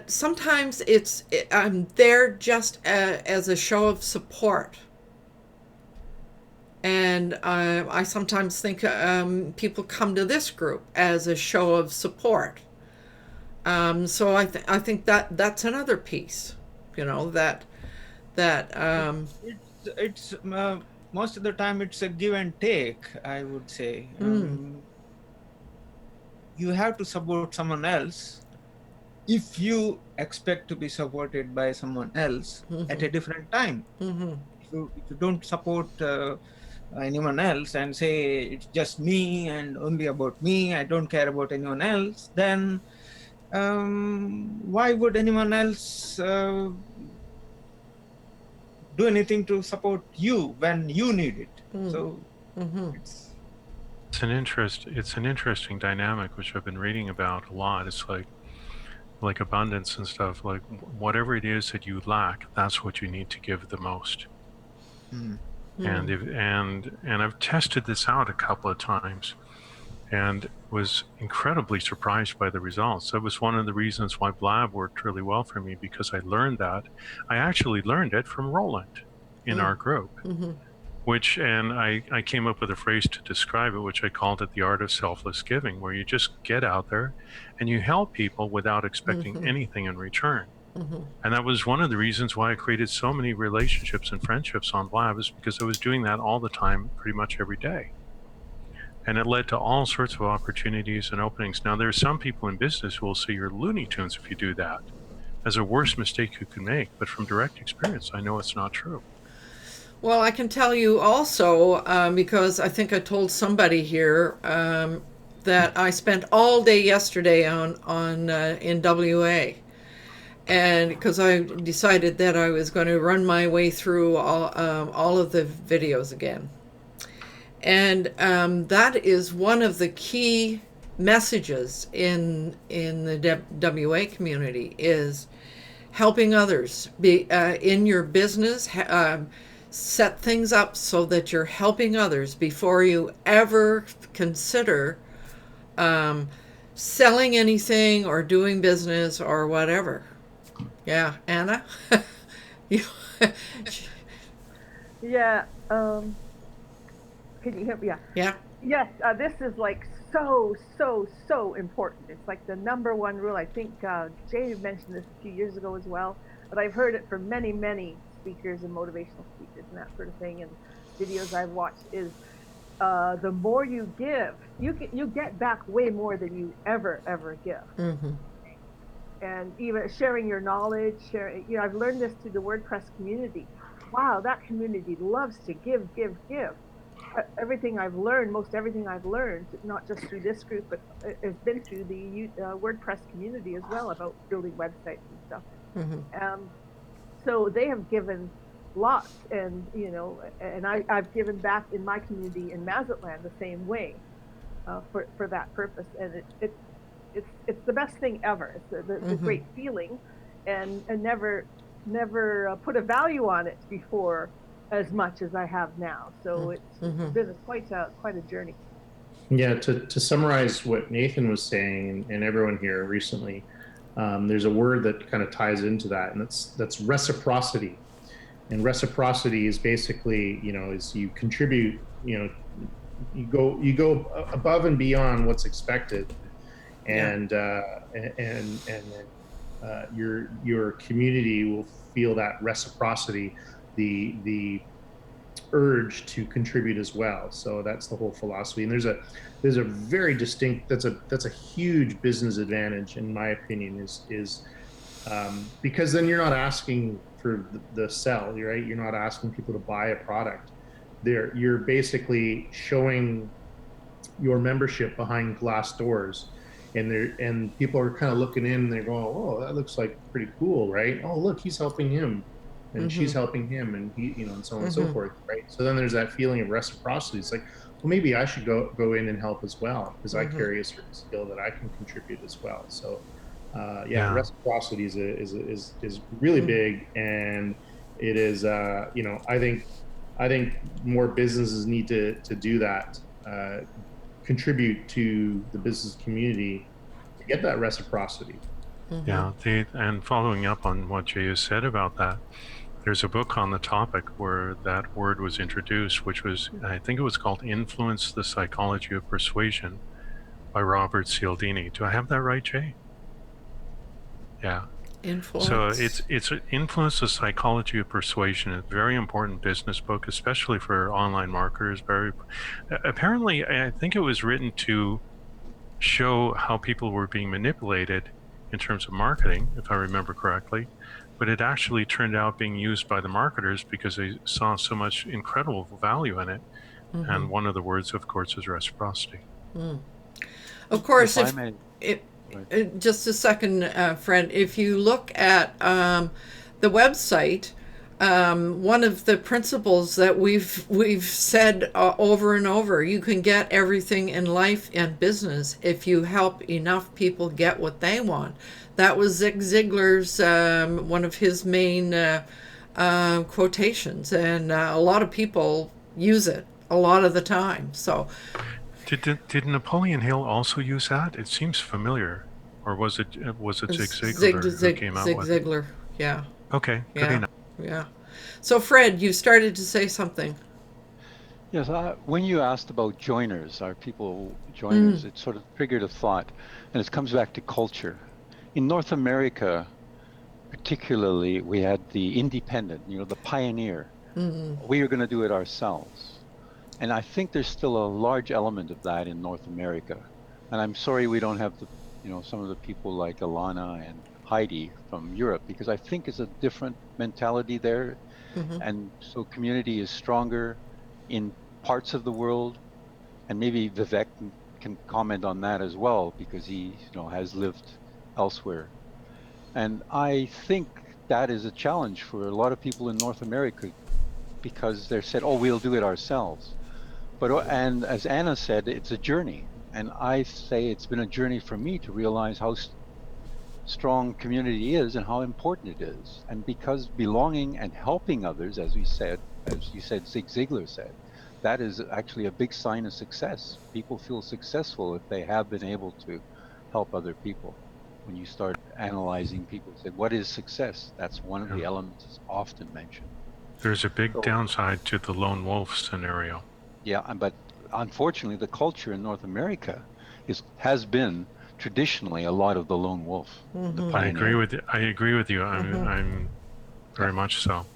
sometimes I'm there just as a show of support. And I sometimes think people come to this group as a show of support. So I think that's another piece, that it's most of the time it's a give and take, I would say. You have to support someone else if you expect to be supported by someone else at a different time. If you don't support anyone else and say it's just me and only about me, I don't care about anyone else, then why would anyone else do anything to support you when you need it? So it's an interesting dynamic, which I've been reading about a lot. It's like abundance and stuff. Like whatever it is that you lack, that's what you need to give the most. And I've tested this out a couple of times and was incredibly surprised by the results. That was one of the reasons why Blab worked really well for me, because I learned that. I actually learned it from Roland in our group, and I came up with a phrase to describe it, which I called it the art of selfless giving, where you just get out there and you help people without expecting anything in return. And that was one of the reasons why I created so many relationships and friendships on Blab, is because I was doing that all the time, pretty much every day. And it led to all sorts of opportunities and openings. Now, there are some people in business who will say you're Looney Tunes if you do that. That's the worst mistake you can make. But from direct experience, I know it's not true. Well, I can tell you also, because I think I told somebody here that I spent all day yesterday in WA. And because I decided that I was going to run my way through all of the videos again. And that is one of the key messages in the WA community, is helping others. Be in your business, set things up so that you're helping others before you ever consider selling anything or doing business or whatever. Yeah, Anna? Yeah. Can you hear me? Yeah. Yeah. Yes, this is like so important. It's like the number one rule. I think Jay mentioned this a few years ago as well, but I've heard it from many speakers and motivational speakers and that sort of thing, and videos I've watched, is the more you give, you get back way more than you ever give. And even sharing your knowledge, I've learned this through the WordPress community. Wow, that community loves to give. Everything I've learned, most everything I've learned, not just through this group, but it's been through the WordPress community as well, about building websites and stuff. So they have given lots, and and I've given back in my community in Mazatlan the same way, for that purpose, and it's the best thing ever. It's a great feeling, and never put a value on it before as much as I have now. So it's been quite a journey. Yeah, to summarize what Nathan was saying and everyone here recently, there's a word that kind of ties into that, and that's reciprocity. And reciprocity is basically, is you contribute, you go above and beyond what's expected, and then your community will feel that reciprocity, the urge to contribute as well. So that's the whole philosophy. And there's a very distinct, that's a huge business advantage in my opinion, is because then you're not asking for the sell, right? You're not asking people to buy a product. You're basically showing your membership behind glass doors, and people are kind of looking in and they're going, oh, that looks like pretty cool, right? Oh, look, he's helping him and she's helping him, and he, and so on and so forth, right? So then there's that feeling of reciprocity. It's like, well, maybe I should go in and help as well, because I carry a certain skill that I can contribute as well. So reciprocity is really big, and it is, I think more businesses need to do that, contribute to the business community to get that reciprocity. Yeah, and following up on what Jay has said about that, there's a book on the topic where that word was introduced, which was, I think it was called Influence, the Psychology of Persuasion by Robert Cialdini. Do I have that right, Jay? Yeah. Influence. So it's Influence, the Psychology of Persuasion, a very important business book, especially for online marketers. Apparently, I think it was written to show how people were being manipulated in terms of marketing, if I remember correctly. But it actually turned out being used by the marketers because they saw so much incredible value in it. And one of the words, of course, is reciprocity. Of course, just a second, Fred. If you look at the website, one of the principles that we've said over and over, you can get everything in life and business if you help enough people get what they want. That was Zig Ziglar's one of his main quotations, and a lot of people use it a lot of the time. So, did Napoleon Hill also use that? It seems familiar, or was it Zig Ziglar who came out with Zig Ziglar? Yeah. Okay. Good enough. Yeah. So, Fred, you started to say something. Yes, when you asked about joiners, are people joiners, it sort of triggered a thought, and it comes back to culture. In North America, particularly, we had the independent, the pioneer. We are going to do it ourselves. And I think there's still a large element of that in North America. And I'm sorry we don't have some of the people like Alana and Heidi from Europe, because I think it's a different mentality there. And so community is stronger in parts of the world. And maybe Vivek can comment on that as well, because he has lived elsewhere. And I think that is a challenge for a lot of people in North America, because they're said, oh, we'll do it ourselves. And as Anna said, it's a journey. And I say it's been a journey for me to realize how strong community is and how important it is. And because belonging and helping others, as you said, Zig Ziglar said, that is actually a big sign of success. People feel successful if they have been able to help other people. When you start analyzing people, say, what is success? That's one of the elements that's often mentioned. There's a big downside to the lone wolf scenario. Yeah, but unfortunately, the culture in North America has been traditionally a lot of the lone wolf. I agree with you. I'm very much so.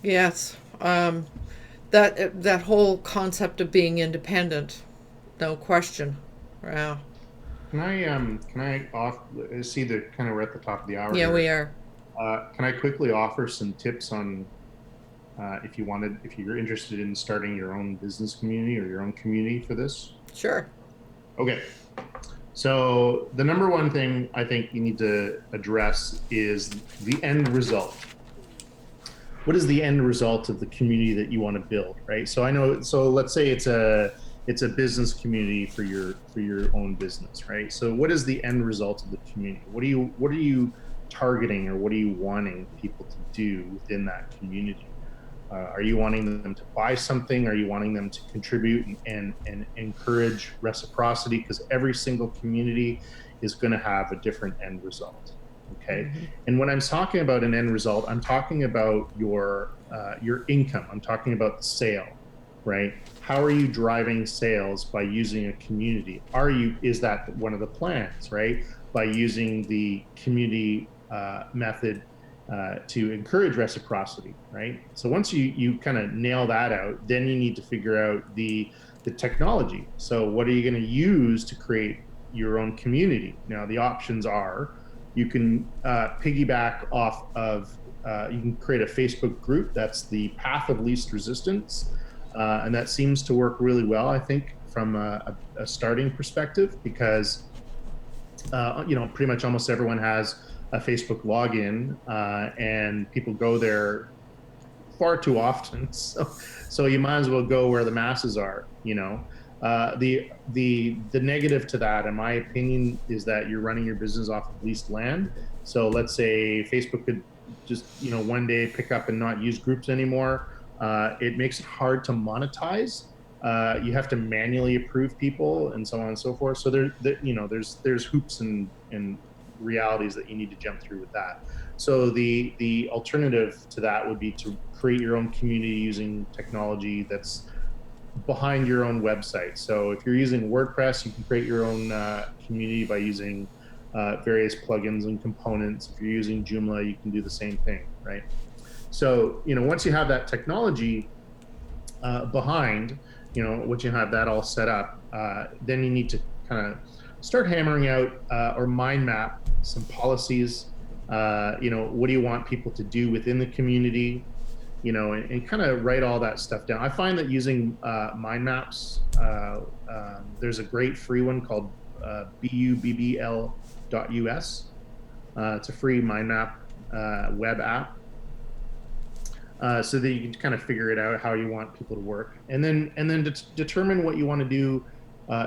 Yes, that whole concept of being independent, no question. Wow. Can I see the kind of we're at the top of the hour. Yeah, here. we are. Can I quickly offer some tips on if you're interested in starting your own business community or your own community for this? Sure. Okay. So the number one thing I think you need to address is the end result. What is the end result of the community that you want to build, right? So let's say it's a business community for your own business, right? So what is the end result of the community? What are you targeting, or what are you wanting people to do within that community? Are you wanting them to buy something? Are you wanting them to contribute and encourage reciprocity? Because every single community is going to have a different end result. Okay. And when I'm talking about an end result, I'm talking about your income. I'm talking about the sale, right? How are you driving sales by using a community? Is that one of the plans, right? By using the community method to encourage reciprocity, right? So once you kind of nail that out, then you need to figure out the technology. So what are you going to use to create your own community? Now the options are, you can piggyback off of, you can create a Facebook group. That's the path of least resistance. And that seems to work really well, I think, from a starting perspective, because pretty much almost everyone has a Facebook login, and people go there far too often. So you might as well go where the masses are. The negative to that, in my opinion, is that you're running your business off of leased land. So let's say Facebook could just one day pick up and not use groups anymore. It makes it hard to monetize. You have to manually approve people and so on and so forth. So there's hoops and realities that you need to jump through with that. So the alternative to that would be to create your own community using technology that's behind your own website. So if you're using WordPress, you can create your own community by using various plugins and components. If you're using Joomla, you can do the same thing, right? So once you have that technology behind, once you have that all set up, then you need to kind of start hammering out or mind map some policies. What do you want people to do within the community? And kind of write all that stuff down. I find that using mind maps, there's a great free one called bubbl.us. It's a free mind map web app. So that you can kind of figure it out how you want people to work, and then determine what you want to do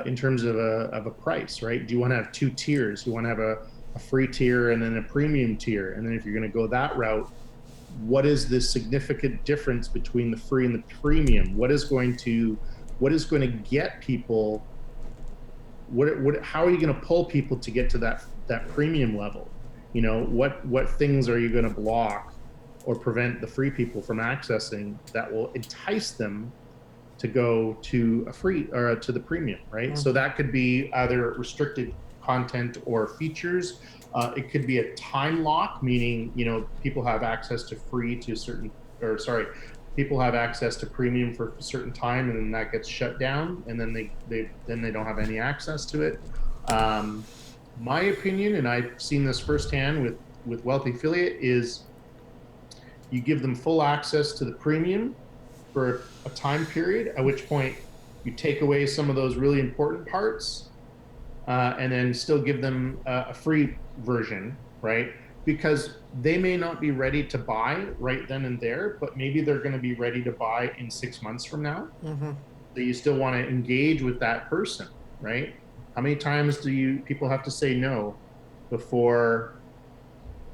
in terms of a price, right? Do you want to have two tiers? You want to have a free tier and then a premium tier, and then if you're going to go that route, what is the significant difference between the free and the premium? What is going to get people? How are you going to pull people to get to that premium level? What things are you going to block or prevent the free people from accessing that will entice them to go to a free or to the premium, right? Mm-hmm. So that could be either restricted content or features. It could be a time lock, meaning people have access to people have access to premium for a certain time, and then that gets shut down, and then they don't have any access to it. My opinion, and I've seen this firsthand with Wealthy Affiliate, is you give them full access to the premium for a time period, at which point you take away some of those really important parts, and then still give them a free version, right? Because they may not be ready to buy right then and there, but maybe they're going to be ready to buy in 6 months from now. Mm-hmm. So you still want to engage with that person, right? How many times do people have to say no before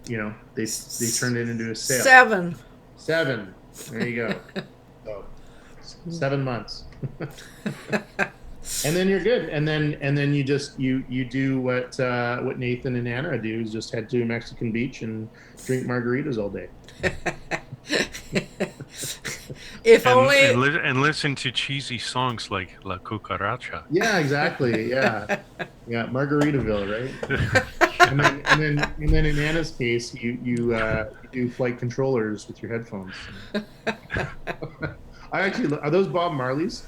they turn it into a sale? 7. There you go. So 7 months. And then you're good. And then you just you do what Nathan and Anna do, is just head to Mexican Beach and drink margaritas all day. And listen to cheesy songs like La Cucaracha. Yeah, exactly. Yeah, Margaritaville, right? and then in Anna's case, you do flight controllers with your headphones. Are those Bob Marley's?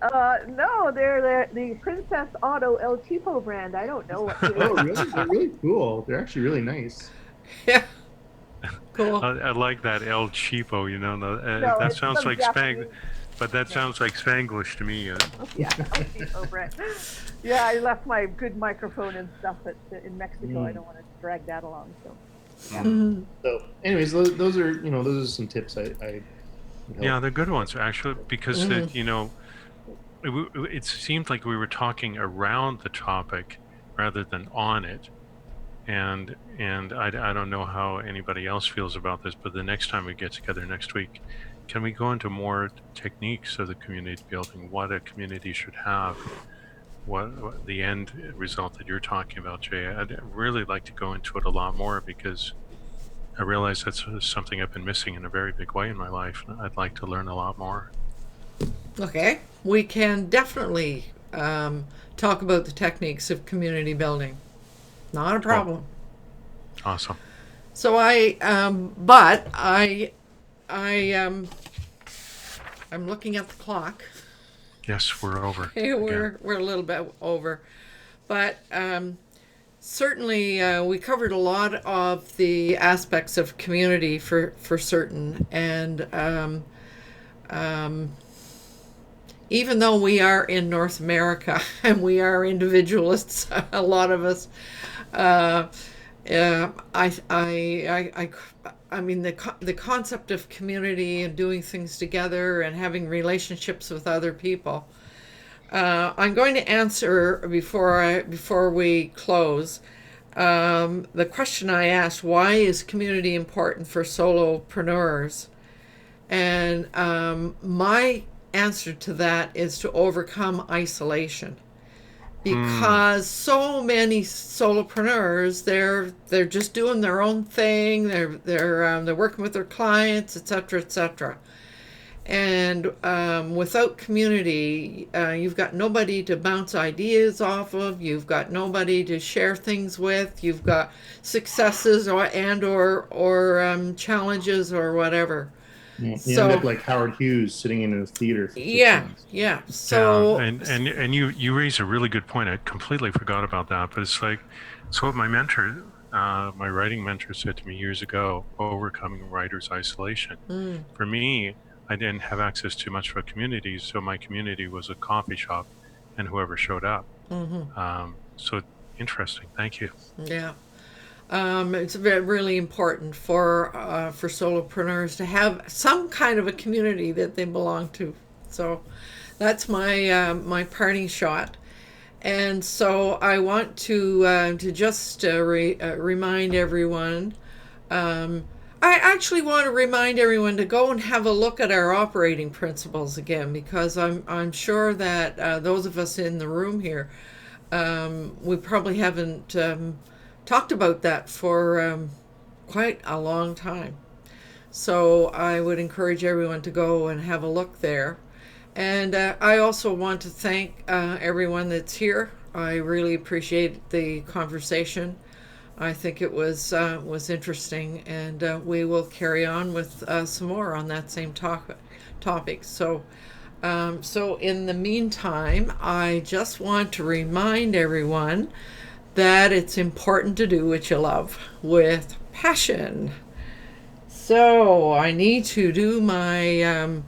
No, they're the Princess Auto El Cheapo brand. I don't know what. Oh, really? They're really cool. They're actually really nice. Yeah. Cool. I like that El Cheapo. That sounds like Spang, but that sounds like Spanglish to me. Yeah, El Cheapo brand. Yeah, I left my good microphone and stuff in Mexico. I don't want to drag that along. So. Yeah. Mm-hmm. So, anyways, those are some tips I yeah, they're good ones actually, because it seemed like we were talking around the topic rather than on it, and I don't know how anybody else feels about this, but the next time we get together next week, can we go into more techniques of the community building, what a community should have, what the end result that you're talking about, Jay. I'd really like to go into it a lot more, because I realize that's something I've been missing in a very big way in my life. I'd like to learn a lot more. Okay, we can definitely talk about the techniques of community building. Not a problem. Awesome. So I'm looking at the clock. Yes, we're over. Okay, we're a little bit over, but certainly we covered a lot of the aspects of community for certain, and even though we are in North America and we are individualists, a lot of us, I mean, the concept of community and doing things together and having relationships with other people. I'm going to answer before we close the question I asked: why is community important for solopreneurs? And my answer to that is to overcome isolation, because so many solopreneurs, they're just doing their own thing. They're working with their clients, etc., etc. And without community, you've got nobody to bounce ideas off of. You've got nobody to share things with. You've got successes or challenges or whatever. You So, end up like Howard Hughes sitting in a theater for 6 months. Yeah. So, and you raise a really good point. I completely forgot about that. But it's like, so what my mentor, my writing mentor, said to me years ago: overcoming writer's isolation. For me, I didn't have access to much of a community, so my community was a coffee shop and whoever showed up. So interesting. Thank you. Yeah. It's really important for solopreneurs to have some kind of a community that they belong to. So that's my parting shot. And so I want to just remind everyone. I actually want to remind everyone to go and have a look at our operating principles again, because I'm sure that those of us in the room here, we probably haven't talked about that for quite a long time. So I would encourage everyone to go and have a look there. And I also want to thank everyone that's here. I really appreciate the conversation. I think it was interesting, and we will carry on with some more on that same topic. So in the meantime, I just want to remind everyone that it's important to do what you love with passion. So I need to do my